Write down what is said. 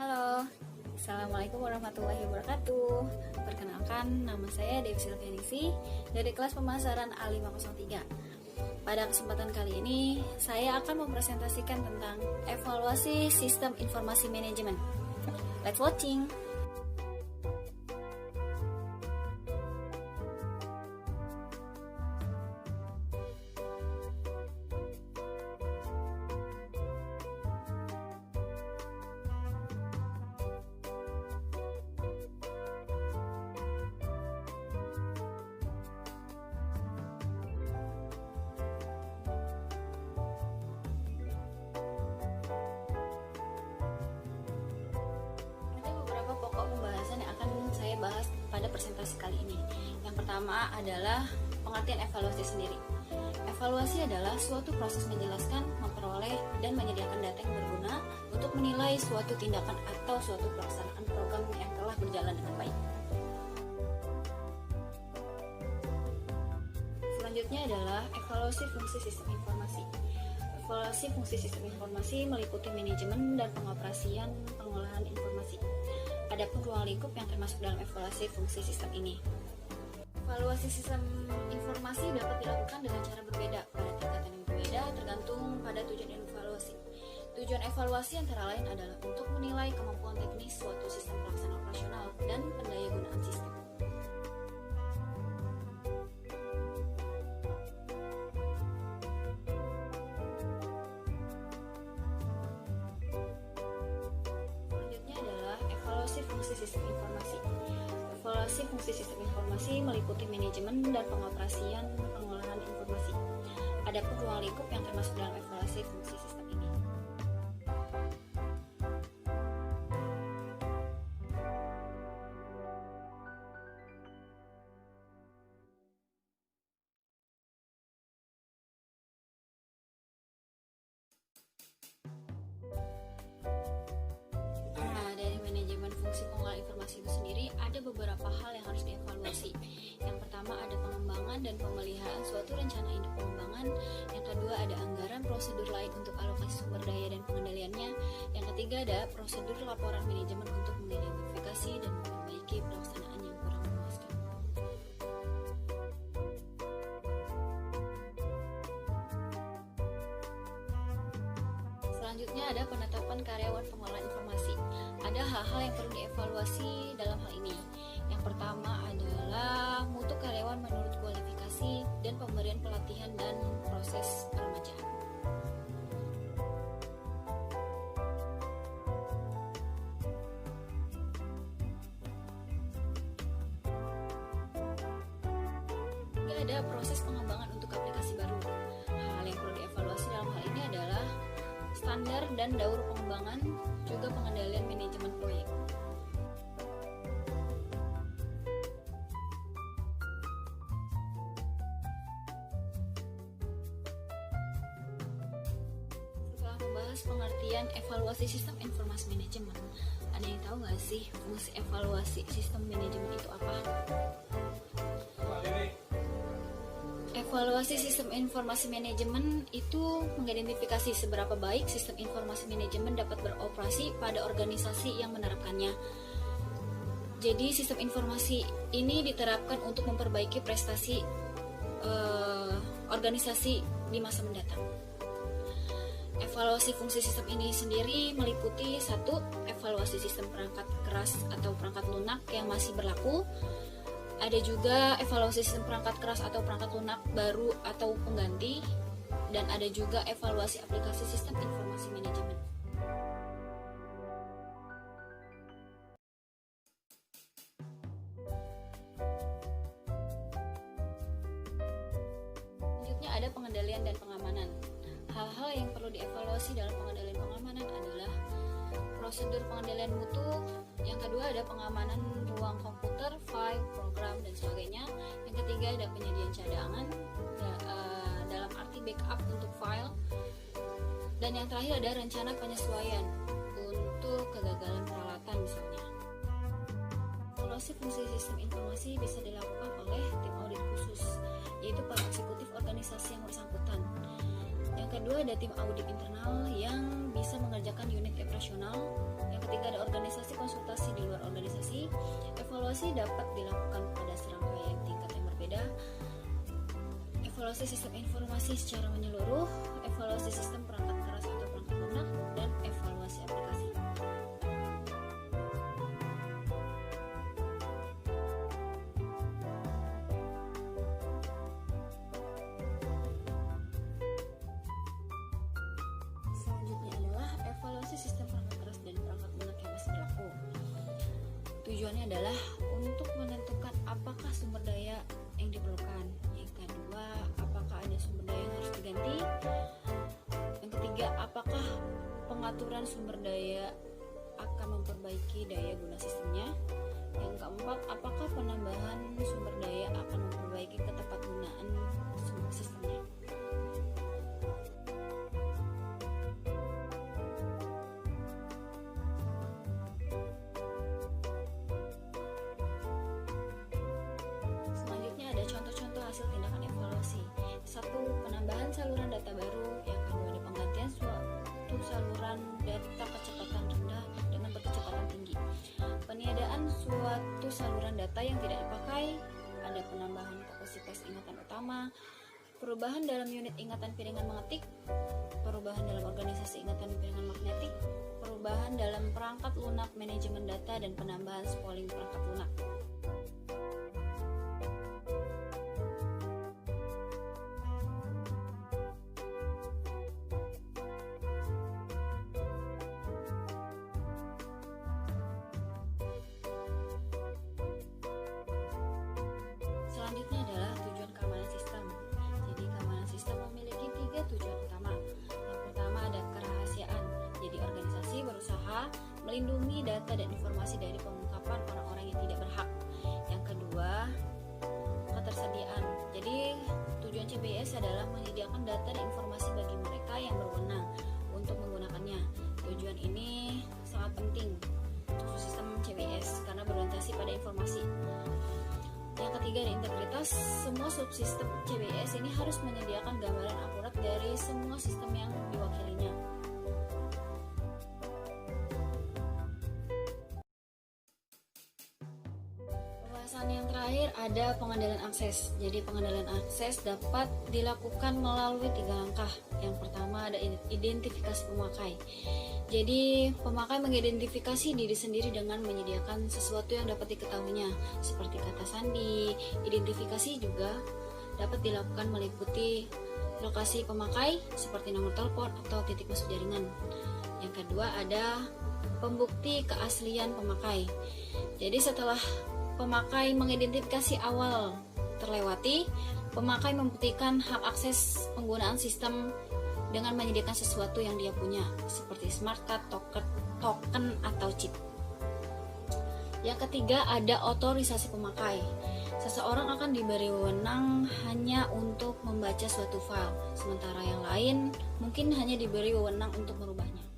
Halo, Assalamualaikum warahmatullahi wabarakatuh. Perkenalkan, nama saya Dewi Silvianisi dari kelas pemasaran A503. Pada kesempatan kali ini, saya akan mempresentasikan tentang evaluasi sistem informasi manajemen. Let's watching! Bahas pada presentasi kali ini. Yang pertama adalah pengertian evaluasi sendiri. Evaluasi adalah suatu proses menjelaskan, memperoleh, dan menyediakan data yang berguna untuk menilai suatu tindakan atau suatu pelaksanaan program yang telah berjalan dengan baik. Selanjutnya adalah evaluasi fungsi sistem informasi. Evaluasi fungsi sistem informasi meliputi manajemen dan pengoperasian pengolahan informasi. Adapun ruang lingkup yang termasuk dalam evaluasi fungsi sistem ini. Evaluasi sistem informasi dapat dilakukan dengan cara berbeda pada tingkatan yang berbeda tergantung pada tujuan evaluasi. Tujuan evaluasi antara lain adalah untuk menilai kemampuan teknis suatu sistem pelaksanaan operasional dan pendayagunaan sistem. Evaluasi fungsi sistem informasi. Evaluasi fungsi sistem informasi meliputi manajemen dan pengoperasian pengolahan informasi. Adapun ruang lingkup yang termasuk dalam evaluasi fungsi sistem ini. Fungsi pengolahan informasi itu sendiri ada beberapa hal yang harus dievaluasi. Yang pertama ada pengembangan dan pemeliharaan suatu rencana induk pengembangan. Yang kedua ada anggaran prosedur lain untuk alokasi sumber daya dan pengendaliannya. Yang ketiga ada prosedur laporan manajemen untuk mengidentifikasi dan memperbaiki pelaksanaan yang kurang memuaskan. Selanjutnya ada penetapan karyawan pengolahan informasi. Ada hal-hal yang perlu dievaluasi dalam hal ini. Yang pertama adalah mutu karyawan menurut kualifikasi dan pemberian pelatihan dan proses peremajaan. Juga ada proses pengembangan untuk aplikasi baru. Hal yang perlu dievaluasi dalam hal ini adalah standar dan daur pengembangan, juga pengendalian manajemen proyek. Setelah membahas pengertian evaluasi sistem informasi manajemen, ada yang tahu nggak sih fungsi evaluasi sistem manajemen itu apa? Evaluasi sistem informasi manajemen itu mengidentifikasi seberapa baik sistem informasi manajemen dapat beroperasi pada organisasi yang menerapkannya. Jadi sistem informasi ini diterapkan untuk memperbaiki prestasi organisasi di masa mendatang. Evaluasi fungsi sistem ini sendiri meliputi 1. Evaluasi sistem perangkat keras atau perangkat lunak yang masih berlaku. Ada juga evaluasi sistem perangkat keras atau perangkat lunak baru atau pengganti, dan ada juga evaluasi aplikasi sistem informasi manajemen. Selanjutnya ada pengendalian dan pengamanan. Hal-hal yang perlu dievaluasi dalam pengendalian pengamanan adalah prosedur pengendalian mutu. Yang kedua ada pengamanan ruang komputer, file, program, dan sebagainya. Yang ketiga ada penyediaan cadangan dalam arti backup untuk file. Dan yang terakhir ada rencana penyesuaian untuk kegagalan peralatan misalnya. Evaluasi fungsi sistem informasi bisa dilakukan oleh tim audit khusus, yaitu para eksekutif organisasi yang bersangkutan. Yang kedua ada tim audit internal yang bisa mengerjakan unit operasional. Yang ketiga ada organisasi konsultasi di luar organisasi. Evaluasi dapat dilakukan pada serangkaian tingkat yang berbeda. Evaluasi sistem informasi secara menyeluruh, evaluasi sistem perangkat keras atau perangkat lunak, dan evaluasi aplikasi. Selanjutnya adalah evaluasi sistem perangkat keras dan perangkat lunak yang masih berlaku. Tujuannya adalah untuk menentukan apakah sumber daya yang diperlukan. Yang kedua, apakah ada sumber daya yang harus diganti. Yang ketiga, apakah pengaturan sumber daya akan memperbaiki daya guna sistemnya. Yang keempat, apakah penambahan sumber daya akan memperbaiki ketepatgunaan sistemnya. Ada contoh-contoh hasil tindakan evaluasi. 1. Penambahan saluran data baru. Yang kedua, ada penggantian suatu saluran data kecepatan rendah dengan berkecepatan tinggi. Peniadaan suatu saluran data yang tidak dipakai. Ada penambahan kapasitas ingatan utama. Perubahan dalam unit ingatan piringan mengetik. Perubahan dalam organisasi ingatan piringan magnetik. Perubahan dalam perangkat lunak manajemen data dan penambahan spooling perangkat lunak. Selanjutnya adalah tujuan keamanan sistem. Jadi keamanan sistem memiliki 3 tujuan utama. Yang pertama ada kerahasiaan. Jadi organisasi berusaha melindungi data dan informasi dari pengungkapan orang-orang yang tidak berhak. Yang kedua, ketersediaan. Jadi tujuan CBS adalah menyediakan data dan informasi bagi mereka yang berwenang untuk menggunakannya. Tujuan ini sangat penting untuk sistem CBS karena berorientasi pada informasi. Yang ketiga ada integritas. Semua subsistem CBS ini harus menyediakan gambaran akurat dari semua sistem yang diwakilinya. Pembahasan yang terakhir ada pengendalian akses. Jadi pengendalian akses dapat dilakukan melalui 3 langkah. Yang pertama ada identifikasi pemakai. Jadi pemakai mengidentifikasi diri sendiri dengan menyediakan sesuatu yang dapat diketahuinya, seperti kata sandi. Identifikasi juga dapat dilakukan meliputi lokasi pemakai seperti nomor telepon atau titik masuk jaringan. Yang kedua ada pembukti keaslian pemakai. Jadi setelah pemakai mengidentifikasi awal terlewati, pemakai membuktikan hak akses penggunaan sistem dengan menyediakan sesuatu yang dia punya, seperti smart card, token atau chip. Yang ketiga ada otorisasi pemakai. Seseorang akan diberi wewenang hanya untuk membaca suatu file, sementara yang lain mungkin hanya diberi wewenang untuk merubahnya.